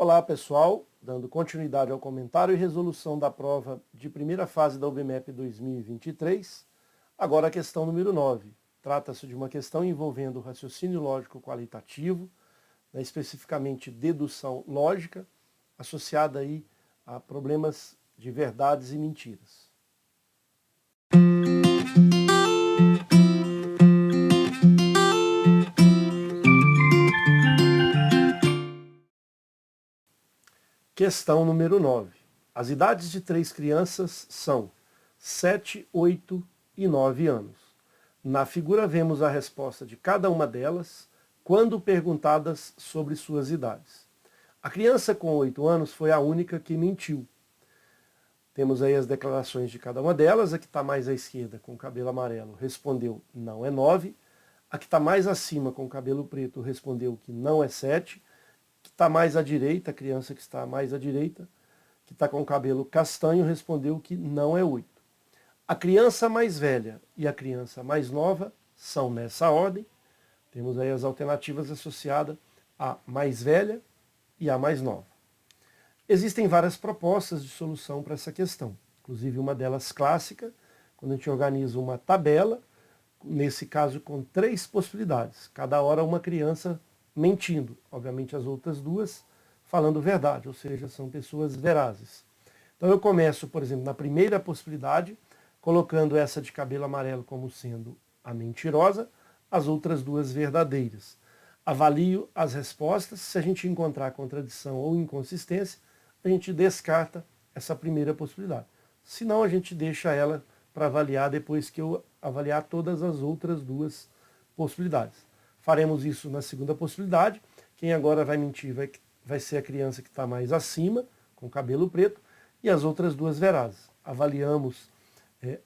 Olá pessoal, dando continuidade ao comentário e resolução da prova de primeira fase da UBMEP 2023, agora a questão número 9. Trata-se de uma questão envolvendo raciocínio lógico qualitativo, especificamente dedução lógica, associada aí a problemas de verdades e mentiras. Questão número 9. As idades de 3 crianças são 7, 8 e 9 anos. Na figura vemos a resposta de cada uma delas quando perguntadas sobre suas idades. A criança com 8 anos foi a única que mentiu. Temos aí as declarações de cada uma delas. A que está mais à esquerda, com o cabelo amarelo, respondeu não é 9. A que está mais acima, com o cabelo preto, respondeu que não é 7. Que está mais à direita, a criança que está mais à direita, que está com o cabelo castanho, respondeu que não é 8. A criança mais velha e a criança mais nova são nessa ordem. Temos aí as alternativas associadas à mais velha e à mais nova. Existem várias propostas de solução para essa questão, inclusive uma delas clássica, quando a gente organiza uma tabela, nesse caso com 3 possibilidades, cada hora uma criança mentindo, obviamente as outras duas falando verdade, ou seja, são pessoas verazes. Então eu começo, por exemplo, na primeira possibilidade, colocando essa de cabelo amarelo como sendo a mentirosa, as outras duas verdadeiras. Avalio as respostas, se a gente encontrar contradição ou inconsistência, a gente descarta essa primeira possibilidade. Se não, a gente deixa ela para avaliar depois que eu avaliar todas as outras duas possibilidades. Faremos isso na segunda possibilidade. Quem agora vai mentir vai ser a criança que está mais acima, com cabelo preto, e as outras duas verazes. Avaliamos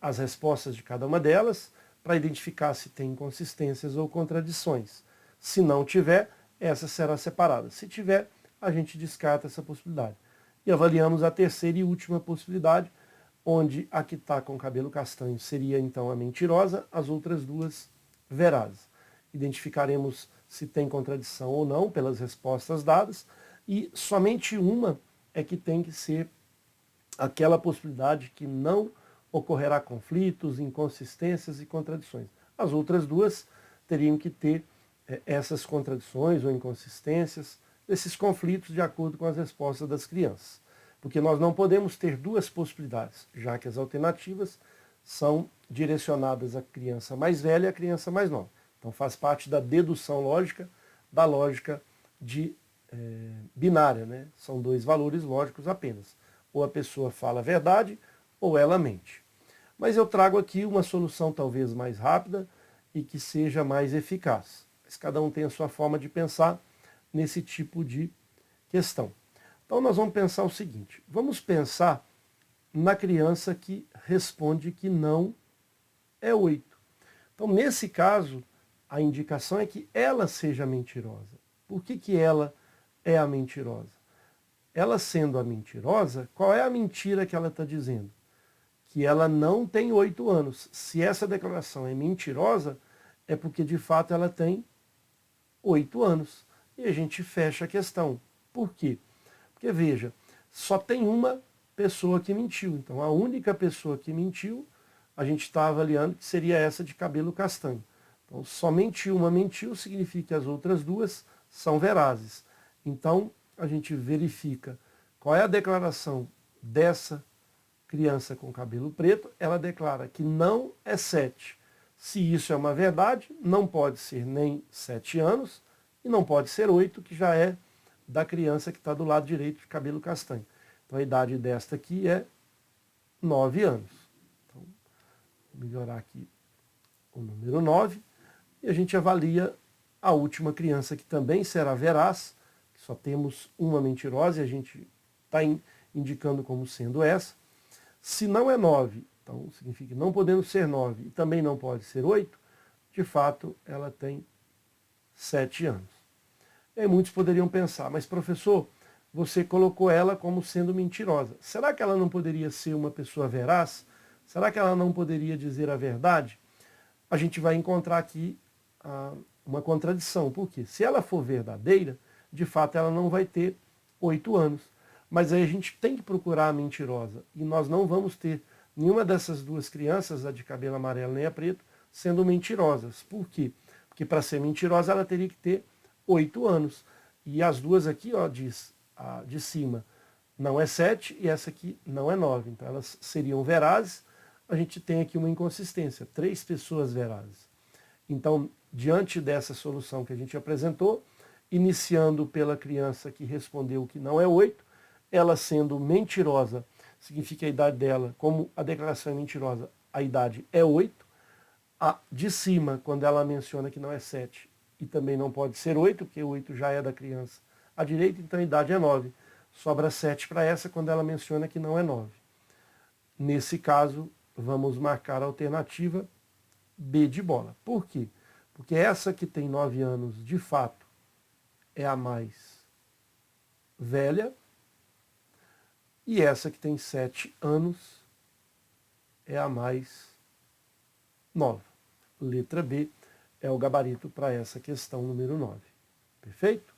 as respostas de cada uma delas para identificar se tem inconsistências ou contradições. Se não tiver, essa será separada. Se tiver, a gente descarta essa possibilidade. E avaliamos a terceira e última possibilidade, onde a que está com cabelo castanho seria então a mentirosa, as outras duas verazes. Identificaremos se tem contradição ou não pelas respostas dadas, e somente uma é que tem que ser aquela possibilidade que não ocorrerá conflitos, inconsistências e contradições. As outras duas teriam que ter essas contradições ou inconsistências, esses conflitos de acordo com as respostas das crianças. Porque nós não podemos ter duas possibilidades, já que as alternativas são direcionadas à criança mais velha e à criança mais nova. Então faz parte da dedução lógica, da lógica de binária, né? São dois valores lógicos apenas. Ou a pessoa fala a verdade, ou ela mente. Mas eu trago aqui uma solução talvez mais rápida e que seja mais eficaz. Mas cada um tem a sua forma de pensar nesse tipo de questão. Então nós vamos pensar o seguinte, vamos pensar na criança que responde que não é 8. Então nesse caso, a indicação é que ela seja mentirosa. Por que ela é a mentirosa? Ela sendo a mentirosa, qual é a mentira que ela está dizendo? Que ela não tem 8 anos. Se essa declaração é mentirosa, é porque de fato ela tem 8 anos. E a gente fecha a questão. Por quê? Porque veja, só tem uma pessoa que mentiu. Então a única pessoa que mentiu, a gente está avaliando que seria essa de cabelo castanho. Então somente uma mentiu, significa que as outras duas são verazes. Então a gente verifica qual é a declaração dessa criança com cabelo preto. Ela declara que não é 7. Se isso é uma verdade, não pode ser nem 7 anos e não pode ser 8, que já é da criança que está do lado direito de cabelo castanho. Então a idade desta aqui é 9 anos. Então, vou melhorar aqui o número 9. E a gente avalia a última criança, que também será veraz, que só temos uma mentirosa e a gente está indicando como sendo essa. Se não é 9, então significa que não podendo ser 9 e também não pode ser 8, de fato ela tem 7 anos. E aí muitos poderiam pensar, mas professor, você colocou ela como sendo mentirosa. Será que ela não poderia ser uma pessoa veraz? Será que ela não poderia dizer a verdade? A gente vai encontrar aqui uma contradição. Por quê? Se ela for verdadeira, de fato ela não vai ter 8 anos. Mas aí a gente tem que procurar a mentirosa. E nós não vamos ter nenhuma dessas duas crianças, a de cabelo amarelo nem a preto, sendo mentirosas. Por quê? Porque para ser mentirosa ela teria que ter 8 anos. E as duas aqui, ó, diz, a de cima não é 7 e essa aqui não é 9. Então elas seriam verazes. A gente tem aqui uma inconsistência, 3 pessoas verazes. Então, diante dessa solução que a gente apresentou, iniciando pela criança que respondeu que não é 8, ela sendo mentirosa, significa a idade dela, como a declaração é mentirosa, a idade é 8. A de cima, quando ela menciona que não é 7 e também não pode ser 8, porque 8 já é da criança à direita, então a idade é 9. Sobra 7 para essa quando ela menciona que não é 9. Nesse caso, vamos marcar a alternativa B de bola. Por quê? Porque essa que tem 9 anos, de fato, é a mais velha, e essa que tem 7 anos é a mais nova. Letra B é o gabarito para essa questão número 9. Perfeito?